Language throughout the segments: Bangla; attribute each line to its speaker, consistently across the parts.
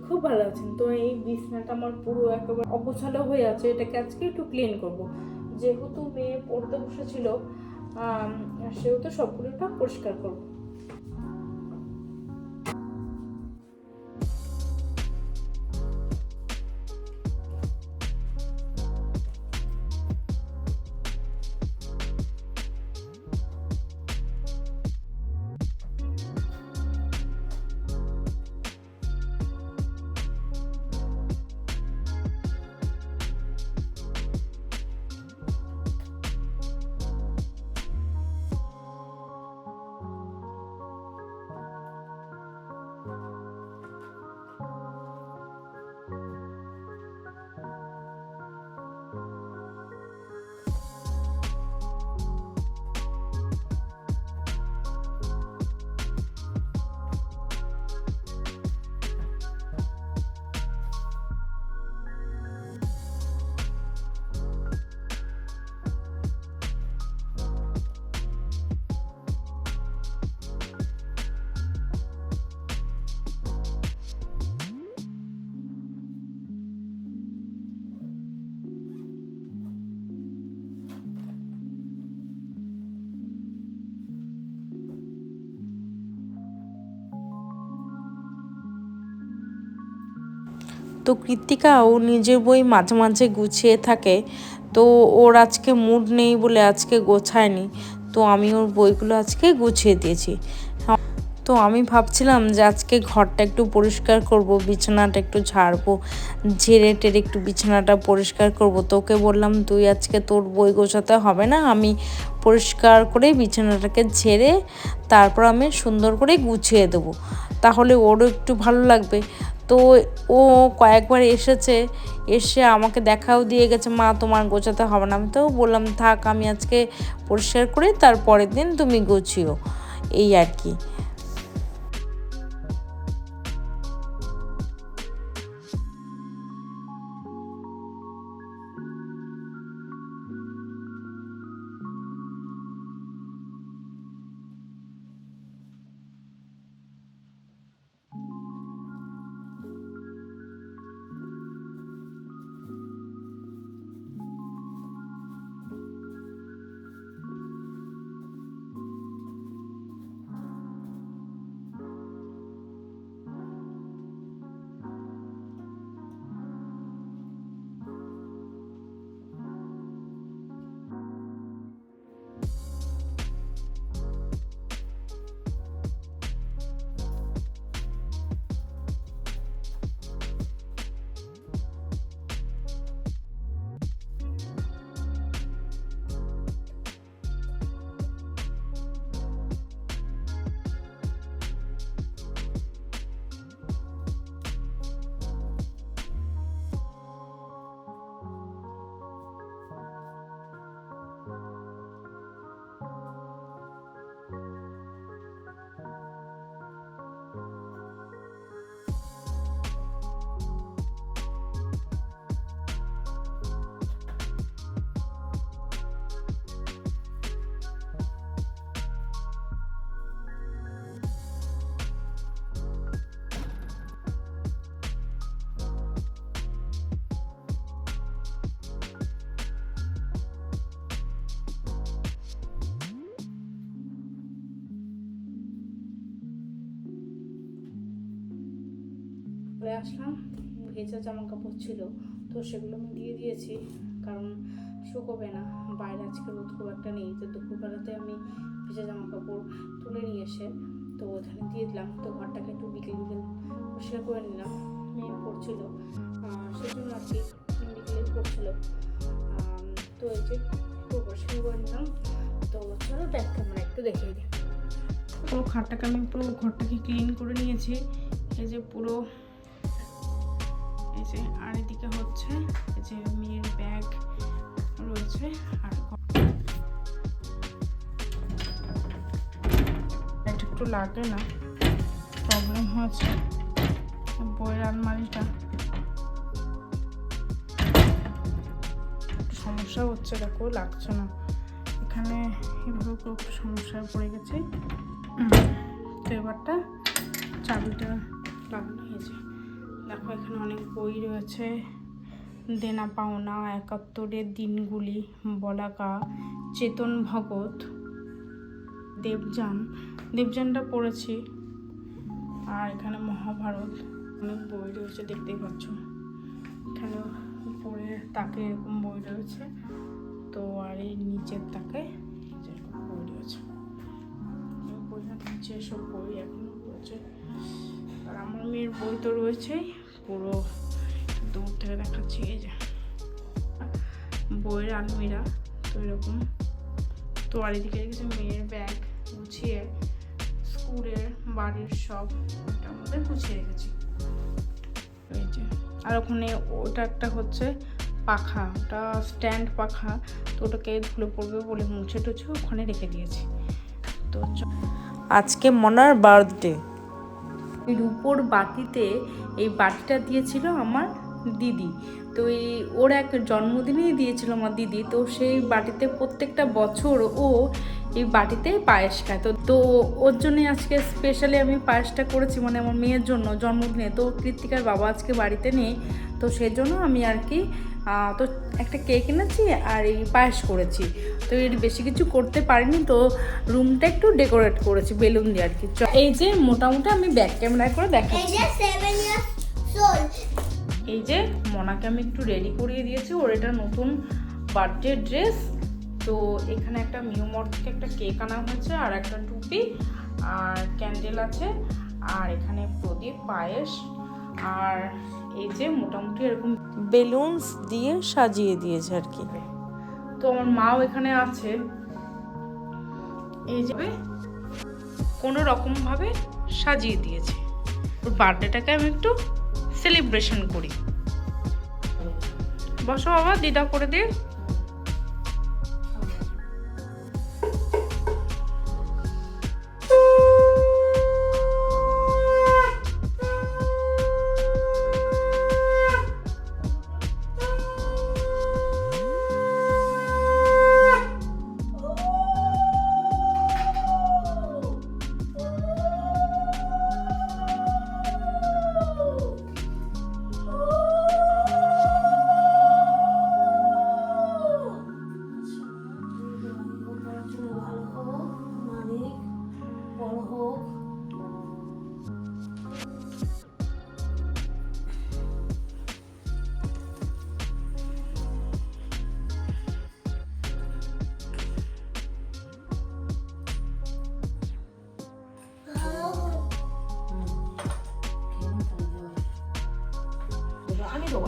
Speaker 1: খুব ভালো আছেন। তো এই বিছনাটা আমার পুরো একেবারে অগোছালো হয়ে আছে, এটাকে আজকে একটু ক্লিন করব। যেহেতু মেয়ে পড়তে বসেছিল, সেহেতু সবগুলোটা পরিষ্কার করব।
Speaker 2: তো কৃত্তিকা ও নিজের বই মাঝে মাঝে গুছিয়ে থাকে, তো ওর আজকে মুড নেই বলে আজকে গোছায়নি। তো আমি ওর বইগুলো আজকে গুছিয়ে দিয়েছি। তো আমি ভাবছিলাম যে আজকে ঘরটা একটু পরিষ্কার করব, বিছানাটা একটু ঝাড়বো, ঝেড়ে টেরে একটু বিছানাটা পরিষ্কার করব। তোকে বললাম তুই আজকে তোর বই গোছাতে হবে না, আমি পরিষ্কার করে বিছানাটাকে ঝেড়ে তারপর আমি সুন্দর করে গুছিয়ে দেবো, তাহলে ওরও একটু ভালো লাগবে। তো ও কয়েকবার এসেছে, এসে আমাকে দেখাও দিয়ে গেছে, মা তোমার গোছাতে হবে না। আমি তো বললাম থাক, আমি আজকে পরিষ্কার করে তারপরের দিন তুমি গুছিও, এই আর কি।
Speaker 1: চলে আসলাম, ভেজা জামা কাপড় ছিল তো সেগুলো আমি দিয়ে দিয়েছি, কারণ শুকোবে না, বাইরে আজকে রোদ খুব একটা নেই। তো দুপুরবেলাতে আমি ভেজা জামা কাপড় তুলে নিয়ে এসে তো ওখানে দিয়ে দিলাম। তো ঘরটাকে একটু বিকেল বিকেল পরিষ্কার করে নিলাম, মেয়ে পড়ছিল সেজন্য আর কি, বিকেলে পড়ছিল। তো এই যে একটু পরিষ্কার করে নিলাম। তো চলো ব্যাক ক্যামেরা একটু দেখিয়ে দিই। পুরো খাটটাকে আমি পুরো ঘরটাকে ক্লিন করে নিয়েছি। এই যে পুরো, এই যে আর এদিকে হচ্ছে এই যে মেয়ের ব্যাগ রয়েছে, আর একটু লাগে না, প্রবলেম হয়েছে বইয়ের আলমারিটা, সমস্যা হচ্ছে, দেখো লাগছে না এখানে, এভাবে খুব সমস্যায় পড়ে গেছে। তো এবারটা চাবিটা লাগানো হয়েছে, দেখো এখানে অনেক বই রয়েছে। দেনা পাওনা, 71-এর দিনগুলি, বলাকা, চেতন ভগত, দেবযানটা পড়েছি। আর এখানে মহাভারত, অনেক বই রয়েছে দেখতেই পাচ্ছ। এখানে উপরের তাকে এরকম বই রয়েছে, তো আর এই নিচের তাকে যেরকম বই রয়েছে। বইয়ের নিচে সব বই এখনো রয়েছে। আর আমার মেয়ের বই তো রয়েছেই, পুরো দূর থেকে দেখাচ্ছি। এই যে বইয়ের আলমিরা তো এরকম। তো আর এদিকে রেখেছে মেয়ের ব্যাগ গুছিয়ে, স্কুলের বাড়ির সব ওটার মধ্যে গুছিয়ে রেখেছি। এই যে আর ওখানে ওটা একটা হচ্ছে পাখা, ওটা স্ট্যান্ড পাখা, তো ওটাকে ধুলো পড়বে বলে মুছে টুছে ওখানে রেখে দিয়েছি। তো
Speaker 2: আজকে মনার বার্থডে।
Speaker 1: এই রূপোর বাটিতে এই বাটিটা দিয়েছিল আমার দিদি। তো এই ওর এক জন্মদিনেই দিয়েছিল আমার দিদি। তো সেই বাটিতে প্রত্যেকটা বছর ও এই বাটিতে পায়েস খায়। তো ওর জন্যই আজকে স্পেশালি আমি পায়েসটা করেছি, মানে আমার মেয়ের জন্য জন্মদিনে। তো কৃত্তিকার বাবা আজকে বাড়িতে নেই, তো সেজন্য আমি আর কি তো একটা কেক এনেছি আর এই পায়েস করেছি। তো এর বেশি কিছু করতে পারিনি, তো রুমটা একটু ডেকোরেট করেছি বেলুন দিয়ে আর কি। এই যে মোটামুটি আমি ব্যাক ক্যামেরায় করে দেখাচ্ছি। এই যে মনাকে আমি একটু রেডি করিয়ে দিয়েছি, ওর এটা নতুন বার্থডে ড্রেস। তো এখানে একটা মিউমর থেকে একটা কেক আনা হয়েছে, আর একটা টুপি, আর ক্যান্ডেল আছে, আর এখানে প্রদীপ, পায়েস, আর এই যে মোটামুটি এরকম
Speaker 2: বেলুনস দিয়ে সাজিয়ে দিয়েছে আর কি।
Speaker 1: তো আমার মাও এখানে আছে। এই যে কোনো রকম ভাবে সাজিয়ে দিয়েছে। ওর বার্থডেটাকে আমি একটু সেলিব্রেশন করি। বসো বাবা, দিদা করে দে।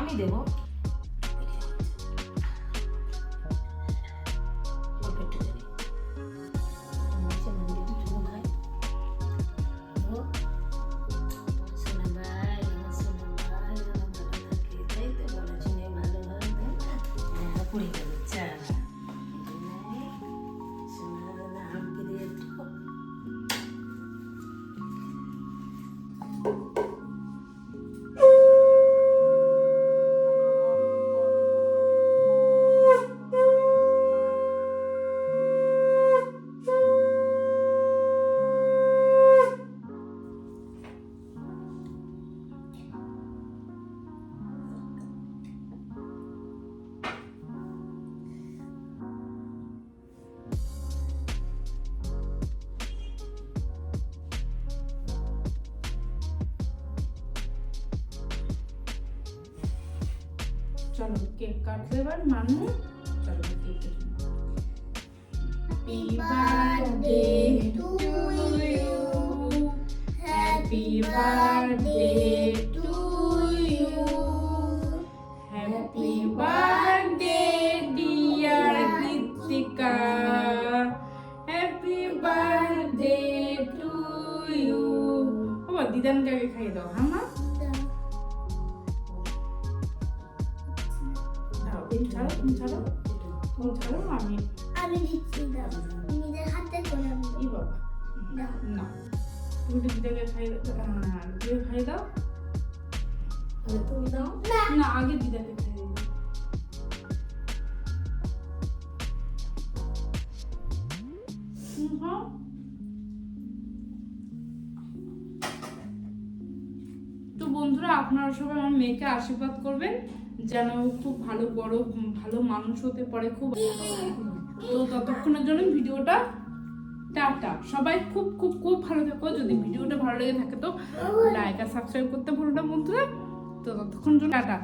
Speaker 3: আমি দেবো।
Speaker 1: চলো কেক কাটবো এবার মানু। চলো cake happy birthday to you, happy birthday to you, happy birthday dear Krittika, happy birthday to you. বাবা দিদানকে আগে খাইয়ে দাও। হ্যাঁ মা, তুমি ছাড়ো
Speaker 4: আমি দিচ্ছি, দাও নিজের হাতে করে
Speaker 1: ই বাবা না, তুমি দিদাকে খাইয়ে দাও। হ্যাঁ দিদাকে খাইয়ে দাও।
Speaker 4: তুমি দাও
Speaker 1: না আগে দিদাকে খাইয়ে দাও। তো বন্ধুরা আপনারা সবাই আমার মেয়েকে আশীর্বাদ করবেন যেন ও খুব ভালো বড় ভালো মানুষ হতে পারে খুব। তো ততক্ষণের জন্য ভিডিওটা টাটা। সবাই খুব খুব খুব ভালো থাকো। যদি ভিডিওটা ভালো লেগে থাকে তো লাইক আর সাবস্ক্রাইব করতে ভুলো না বন্ধুরা। তো ততক্ষণ জন্য টাটা।